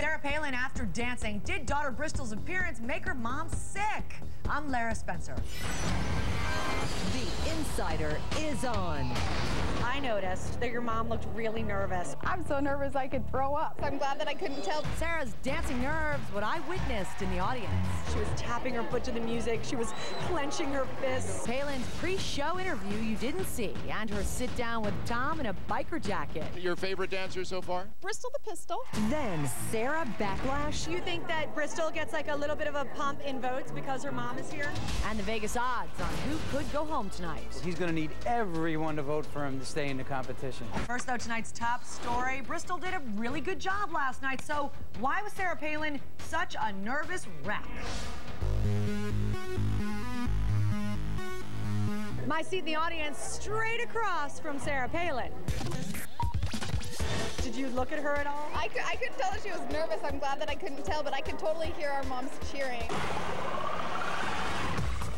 Sarah Palin after dancing. Did daughter Bristol's appearance make her mom sick? I'm Lara Spencer. The Insider is on. I noticed that your mom looked really nervous. I'm so nervous I could throw up. I'm glad that I couldn't tell. Sarah's dancing nerves, what I witnessed in the audience. She was tapping her foot to the music. She was clenching her fists. Palin's pre-show interview you didn't see, and her sit-down with Tom in a biker jacket. Your favorite dancer so far? Bristol the Pistol. Then Sarah backlash. You think that Bristol gets like a little bit of a pump in votes because her mom is here? And the Vegas odds on who could go home tonight. He's going to need everyone to vote for him to stay in the competition. First, though, tonight's top story. Bristol did a really good job last night, so why was Sarah Palin such a nervous wreck? My seat in the audience straight across from Sarah Palin. Did you look at her at all? I couldn't tell that she was nervous. I'm glad that I couldn't tell, but I could totally hear our moms cheering.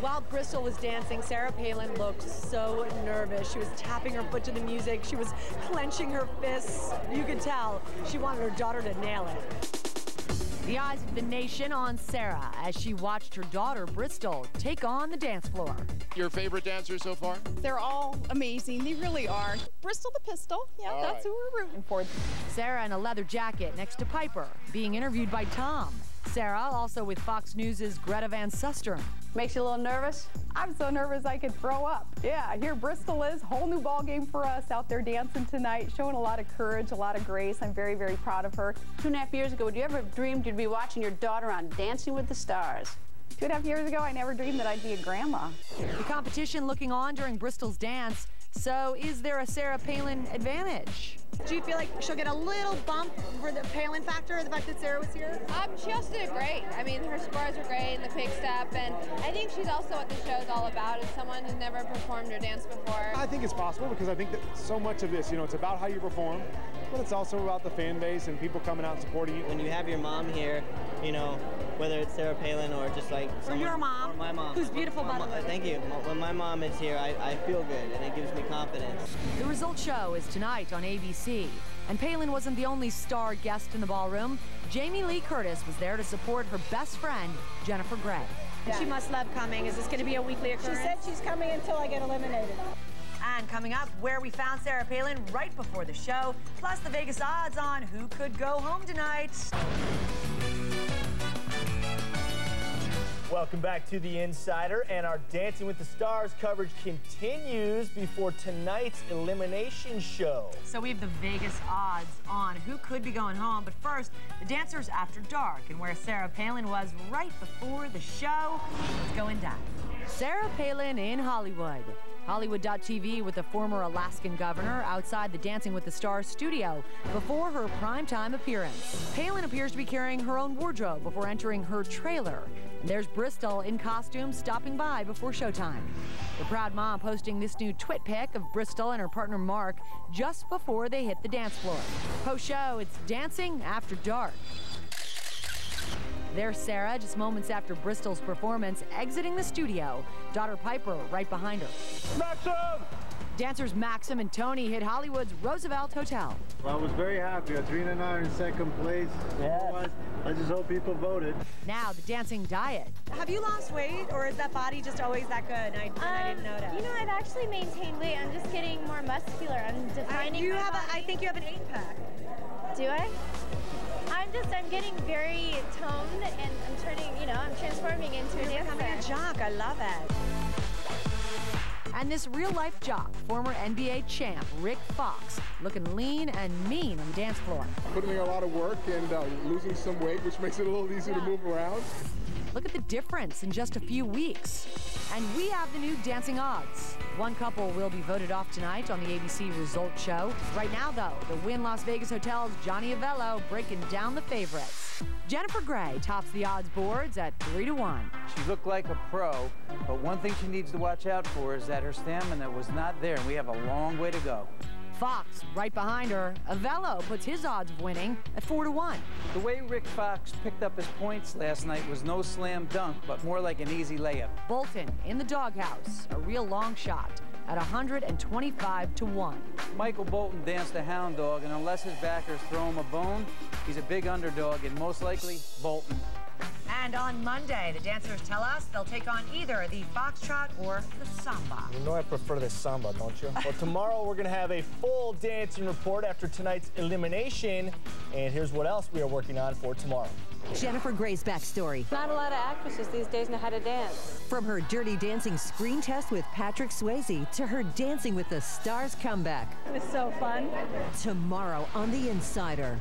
While Bristol was dancing, Sarah Palin looked so nervous. She was tapping her foot to the music. She was clenching her fists. You could tell she wanted her daughter to nail it. The eyes of the nation on Sarah as she watched her daughter, Bristol, take on the dance floor. Your favorite dancer so far? They're all amazing. They really are. Bristol the Pistol. Yeah, all that's right. who we're rooting for. Sarah in a leather jacket next to Piper, being interviewed by Tom. Sarah also with Fox News' Greta Van Susteren. Makes you a little nervous? I'm so nervous I could throw up. Yeah, here Bristol is. Whole new ball game for us out there dancing tonight, showing a lot of courage, a lot of grace. I'm very, very proud of her. 2.5 years ago, would you ever have dreamed you'd be watching your daughter on Dancing with the Stars? 2.5 years ago, I never dreamed that I'd be a grandma. The competition looking on during Bristol's dance. So is there a Sarah Palin advantage? Do you feel like she'll get a little bump for the Palin factor, the fact that Sarah was here? She also did great. I mean, her scores were great in the quick step, and I think she's also what the show's all about, is someone who's never performed or danced before. I think it's possible because I think that so much of this, it's about how you perform, but it's also about the fan base and people coming out and supporting you. When you have your mom here, whether it's Sarah Palin or just like or your mom, or my mom, who's beautiful, by the way. Thank you. When my mom is here, I feel good, and it gives me confidence. The result show is tonight on ABC. And Palin wasn't the only star guest in the ballroom. Jamie Lee Curtis was there to support her best friend, Jennifer Grey. She must love coming. Is this going to be a weekly occurrence? She said she's coming until I get eliminated. And coming up, where we found Sarah Palin right before the show, plus the Vegas odds on who could go home tonight. Welcome back to The Insider, and our Dancing with the Stars coverage continues before tonight's elimination show. So we have the Vegas odds on who could be going home, but first, the dancers after dark, and where Sarah Palin was right before the show. Let's go in depth. Sarah Palin in Hollywood. Hollywood.tv with the former Alaskan governor outside the Dancing with the Stars studio before her primetime appearance. Palin appears to be carrying her own wardrobe before entering her trailer. And there's Bristol in costume stopping by before showtime. The proud mom posting this new twit pic of Bristol and her partner Mark just before they hit the dance floor. Post-show, it's dancing after dark. There's Sarah, just moments after Bristol's performance, exiting the studio. Daughter Piper right behind her. Maxim! Dancers Maxim and Tony hit Hollywood's Roosevelt Hotel. Well, I was very happy. Trina and I are in second place. Yes. I just hope people voted. Now, the dancing diet. Have you lost weight, or is that body just always that good? And I didn't notice. I've actually maintained weight. I'm just getting more muscular. I'm defining my body. I think you have an 8-pack. Do I? I'm getting very toned, and I'm turning, I'm transforming into a dancer. You're becoming a jock. I love it. And this real-life jock, former NBA champ Rick Fox, looking lean and mean on the dance floor. Putting in a lot of work and losing some weight, which makes it a little easier to move around. Look at the difference in just a few weeks. And we have the new dancing odds. One couple will be voted off tonight on the ABC Result Show. Right now, though, the Wynn Las Vegas Hotel's Johnny Avello breaking down the favorites. Jennifer Grey tops the odds boards at 3-1. She looked like a pro, but one thing she needs to watch out for is that her stamina was not there, and we have a long way to go. Fox right behind her. Avello puts his odds of winning at 4-1. The way Rick Fox picked up his points last night was no slam dunk, but more like an easy layup. Bolton in the doghouse, a real long shot. at 125 to 1. Michael Bolton danced the hound dog, and unless his backers throw him a bone, he's a big underdog, and most likely Bolton. And on Monday, the dancers tell us they'll take on either the foxtrot or the samba. You know I prefer the samba, don't you? Well, tomorrow we're going to have a full dancing report after tonight's elimination. And here's what else we are working on for tomorrow. Jennifer Gray's backstory. Not a lot of actresses these days know how to dance. From her Dirty Dancing screen test with Patrick Swayze to her Dancing with the Stars comeback. It was so fun. Tomorrow on The Insider.